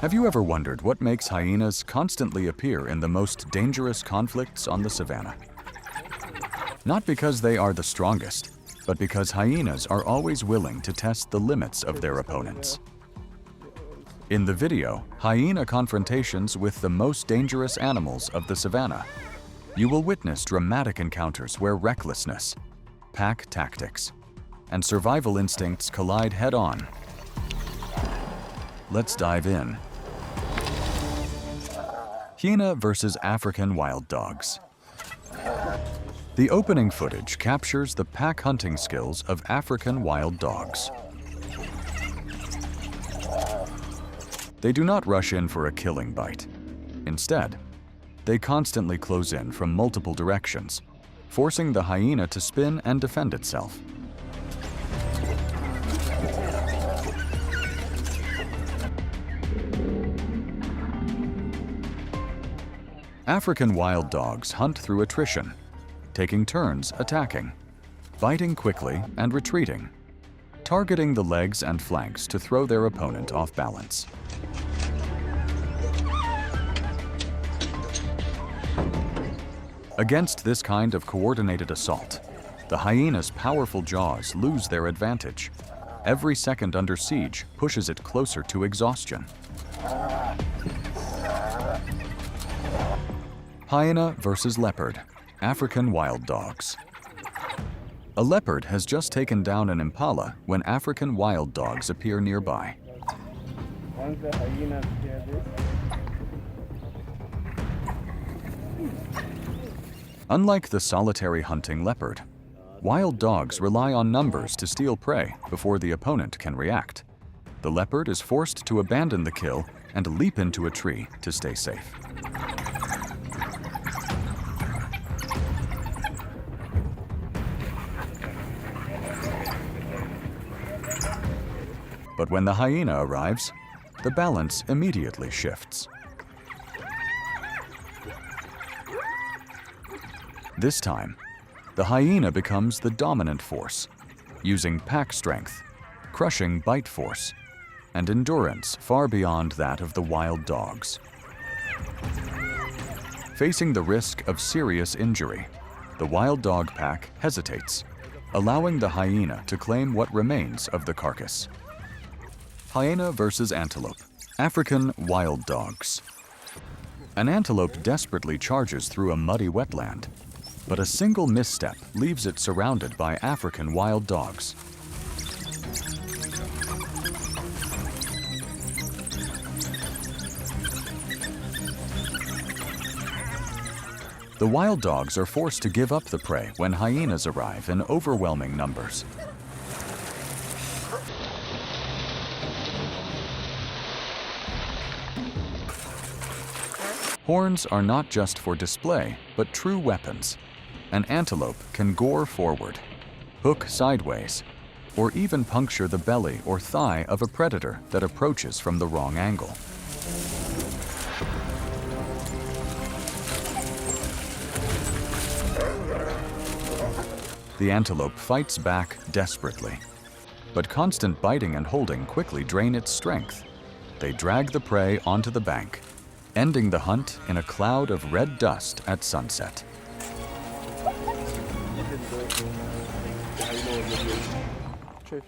Have you ever wondered what makes hyenas constantly appear in the most dangerous conflicts on the savanna? Not because they are the strongest, but because hyenas are always willing to test the limits of their opponents. In the video, Hyena Confrontations with the Most Dangerous Animals of the Savanna, you will witness dramatic encounters where recklessness, pack tactics, and survival instincts collide head-on. Let's dive in. Hyena versus African wild dogs. The opening footage captures the pack hunting skills of African wild dogs. They do not rush in for a killing bite. Instead, they constantly close in from multiple directions, forcing the hyena to spin and defend itself. African wild dogs hunt through attrition, taking turns attacking, biting quickly and retreating, targeting the legs and flanks to throw their opponent off balance. Against this kind of coordinated assault, the hyena's powerful jaws lose their advantage. Every second under siege pushes it closer to exhaustion. Hyena versus leopard, African wild dogs. A leopard has just taken down an impala when African wild dogs appear nearby. Unlike the solitary hunting leopard, wild dogs rely on numbers to steal prey before the opponent can react. The leopard is forced to abandon the kill and leap into a tree to stay safe. But when the hyena arrives, the balance immediately shifts. This time, the hyena becomes the dominant force, using pack strength, crushing bite force, and endurance far beyond that of the wild dogs. Facing the risk of serious injury, the wild dog pack hesitates, allowing the hyena to claim what remains of the carcass. Hyena versus antelope, African wild dogs. An antelope desperately charges through a muddy wetland, but a single misstep leaves it surrounded by African wild dogs. The wild dogs are forced to give up the prey when hyenas arrive in overwhelming numbers. Horns are not just for display, but true weapons. An antelope can gore forward, hook sideways, or even puncture the belly or thigh of a predator that approaches from the wrong angle. The antelope fights back desperately, but constant biting and holding quickly drain its strength. They drag the prey onto the bank, ending the hunt in a cloud of red dust at sunset.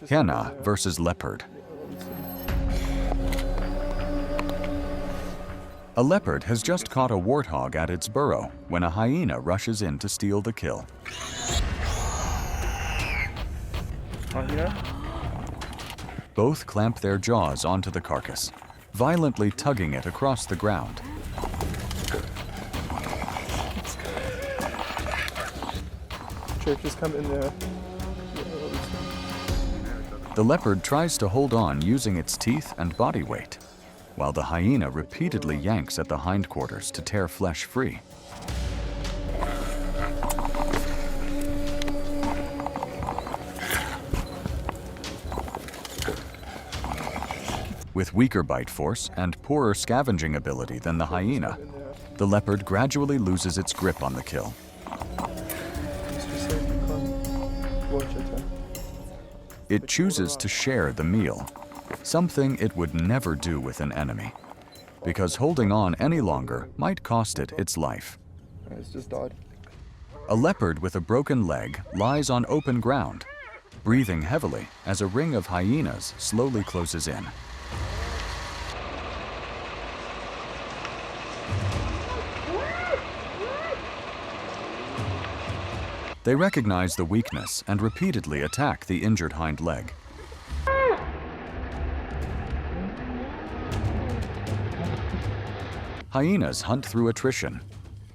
Hyena versus leopard. A leopard has just caught a warthog at its burrow when a hyena rushes in to steal the kill. Both clamp their jaws onto the carcass, violently tugging it across the ground. The leopard tries to hold on using its teeth and body weight, while the hyena repeatedly yanks at the hindquarters to tear flesh free. With weaker bite force and poorer scavenging ability than the hyena, the leopard gradually loses its grip on the kill. It chooses to share the meal, something it would never do with an enemy. because holding on any longer might cost it its life. It's just died. A leopard with a broken leg lies on open ground, breathing heavily as a ring of hyenas slowly closes in. They recognize the weakness and repeatedly attack the injured hind leg. Hyenas hunt through attrition,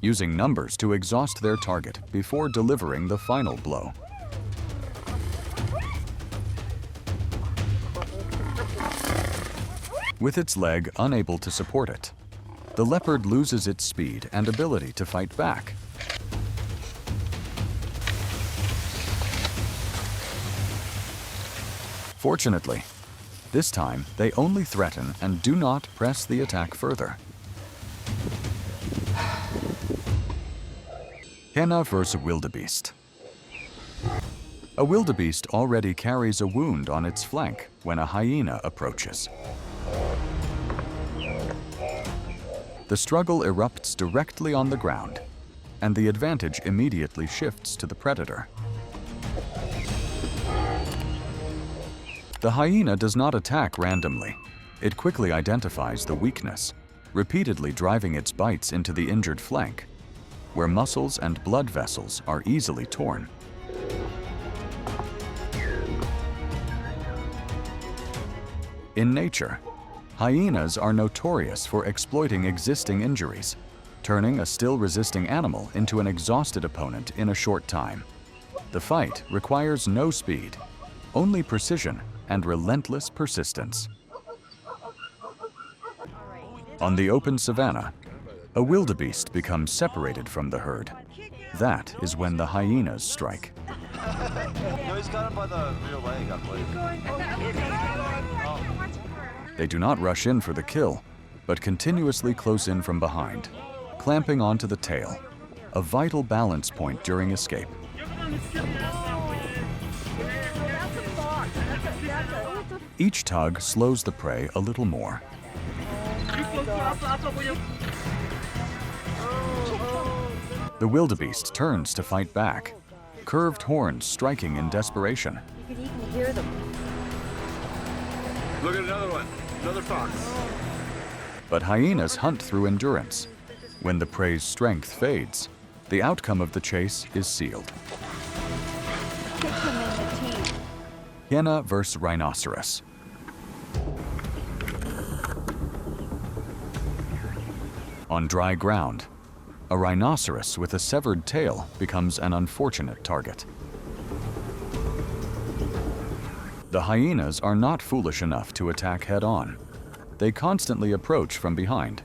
using numbers to exhaust their target before delivering the final blow. With its leg unable to support it, the leopard loses its speed and ability to fight back. Fortunately, this time they only threaten and do not press the attack further. Hyena vs. wildebeest. A wildebeest already carries a wound on its flank when a hyena approaches. The struggle erupts directly on the ground, and the advantage immediately shifts to the predator. The hyena does not attack randomly. It quickly identifies the weakness, repeatedly driving its bites into the injured flank, where muscles and blood vessels are easily torn. In nature, hyenas are notorious for exploiting existing injuries, turning a still resisting animal into an exhausted opponent in a short time. The fight requires no speed, only precision and relentless persistence. On the open savanna, a wildebeest becomes separated from the herd. That is when the hyenas strike. No, he's got him by the rear leg, I believe. They do not rush in for the kill, but continuously close in from behind, clamping onto the tail, a vital balance point during escape. Each tug slows the prey a little more. The wildebeest turns to fight back, curved horns striking in desperation. You can even hear them. Look at another one, another fox. But hyenas hunt through endurance. When the prey's strength fades, the outcome of the chase is sealed. Kick them in the teeth. Hyena vs. rhinoceros. On dry ground, a rhinoceros with a severed tail becomes an unfortunate target. The hyenas are not foolish enough to attack head-on. They constantly approach from behind,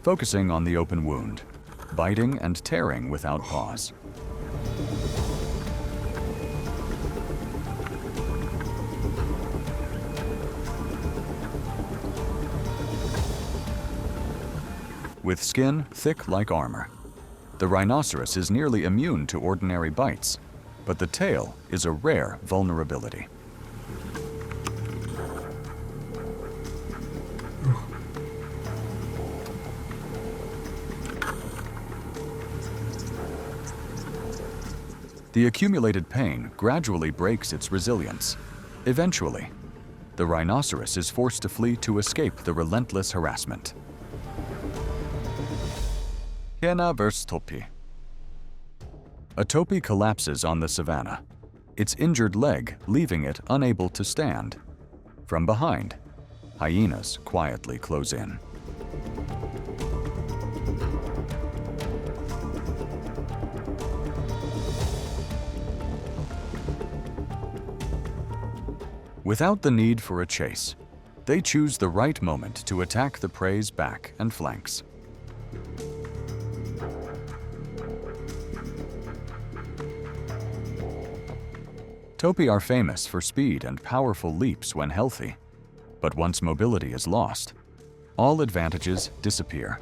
focusing on the open wound, biting and tearing without pause. With skin thick like armor, the rhinoceros is nearly immune to ordinary bites, but the tail is a rare vulnerability. The accumulated pain gradually breaks its resilience. Eventually, the rhinoceros is forced to flee to escape the relentless harassment. Hyena vs. topi. A topi collapses on the savanna, its injured leg leaving it unable to stand. From behind, hyenas quietly close in. Without the need for a chase, they choose the right moment to attack the prey's back and flanks. Topi are famous for speed and powerful leaps when healthy, but once mobility is lost, all advantages disappear.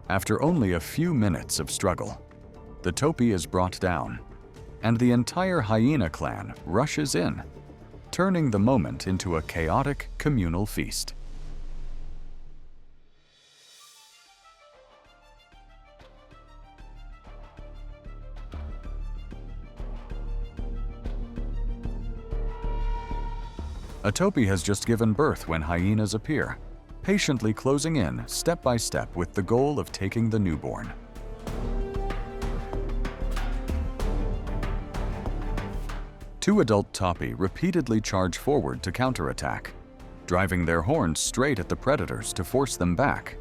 After only a few minutes of struggle, the topi is brought down, and the entire hyena clan rushes in, turning the moment into a chaotic communal feast. A topi has just given birth when hyenas appear, patiently closing in step by step with the goal of taking the newborn. Two adult topi repeatedly charge forward to counterattack, driving their horns straight at the predators to force them back.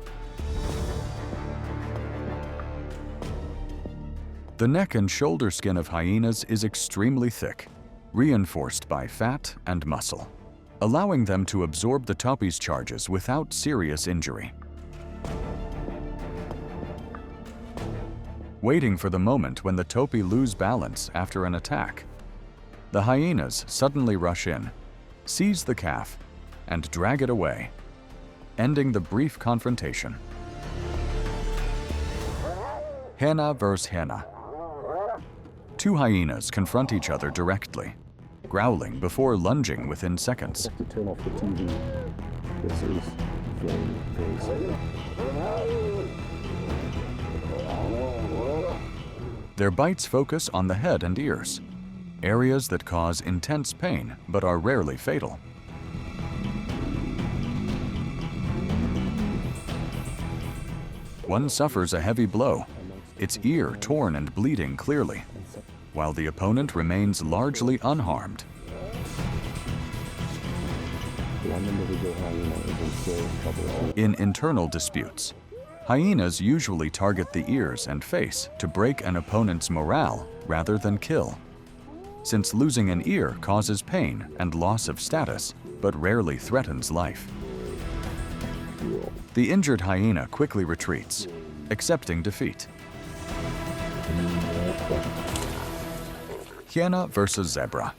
The neck and shoulder skin of hyenas is extremely thick, reinforced by fat and muscle, allowing them to absorb the topi's charges without serious injury. Waiting for the moment when the topi lose balance after an attack, the hyenas suddenly rush in, seize the calf, and drag it away, ending the brief confrontation. Hyena versus hyena. Two hyenas confront each other directly, growling before lunging within seconds. To turn off the TV. This is very Their bites focus on the head and ears, areas that cause intense pain but are rarely fatal. One suffers a heavy blow, its ear torn and bleeding clearly, while the opponent remains largely unharmed. In internal disputes, hyenas usually target the ears and face to break an opponent's morale rather than kill. Since losing an ear causes pain and loss of status, but rarely threatens life. The injured hyena quickly retreats, accepting defeat. Hyena versus zebra.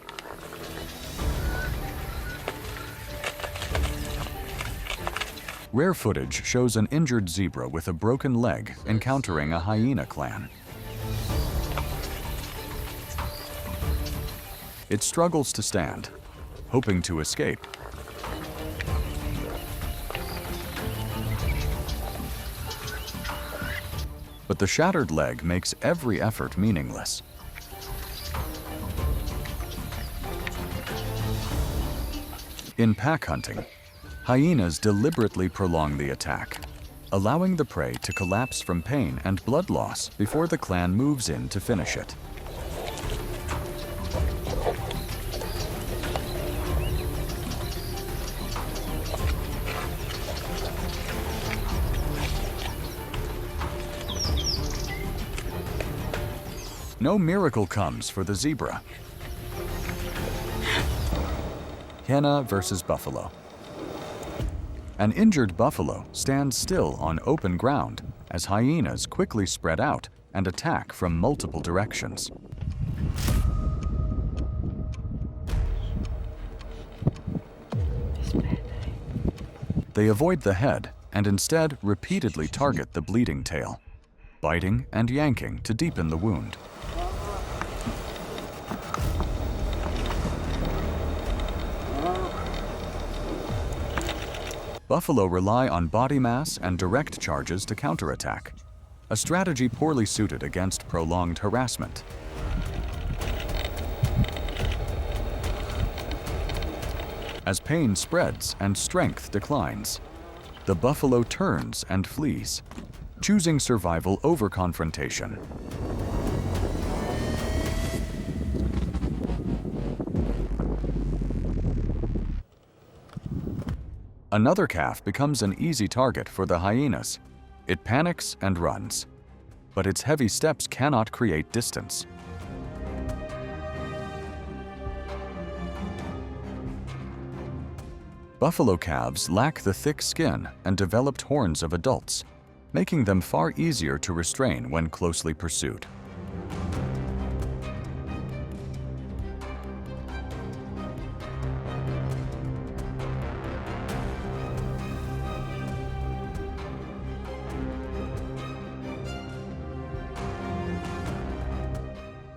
Rare footage shows an injured zebra with a broken leg encountering a hyena clan. It struggles to stand, hoping to escape. But the shattered leg makes every effort meaningless. In pack hunting, hyenas deliberately prolong the attack, allowing the prey to collapse from pain and blood loss before the clan moves in to finish it. No miracle comes for the zebra. Hyena versus buffalo. An injured buffalo stands still on open ground as hyenas quickly spread out and attack from multiple directions. They avoid the head and instead repeatedly target the bleeding tail, biting and yanking to deepen the wound. Buffalo rely on body mass and direct charges to counterattack, a strategy poorly suited against prolonged harassment. As pain spreads and strength declines, the buffalo turns and flees, choosing survival over confrontation. Another calf becomes an easy target for the hyenas. It panics and runs, but its heavy steps cannot create distance. Buffalo calves lack the thick skin and developed horns of adults, making them far easier to restrain when closely pursued.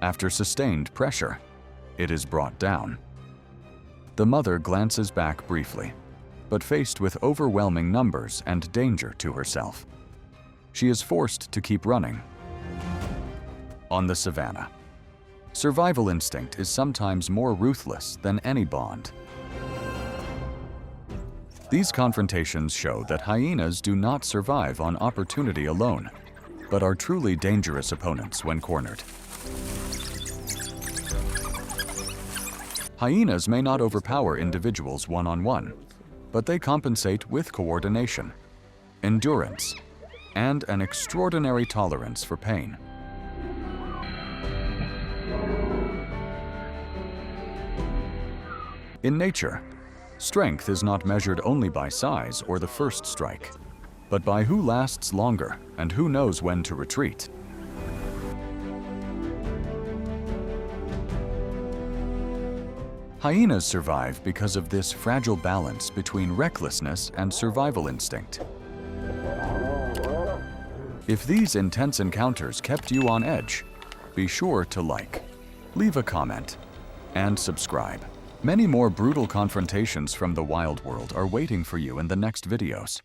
After sustained pressure, it is brought down. The mother glances back briefly, but faced with overwhelming numbers and danger to herself, she is forced to keep running. On the savanna, survival instinct is sometimes more ruthless than any bond. These confrontations show that hyenas do not survive on opportunity alone, but are truly dangerous opponents when cornered. Hyenas may not overpower individuals one-on-one, but they compensate with coordination, endurance, and an extraordinary tolerance for pain. In nature, strength is not measured only by size or the first strike, but by who lasts longer and who knows when to retreat. Hyenas survive because of this fragile balance between recklessness and survival instinct. If these intense encounters kept you on edge, be sure to like, leave a comment, and subscribe. Many more brutal confrontations from the wild world are waiting for you in the next videos.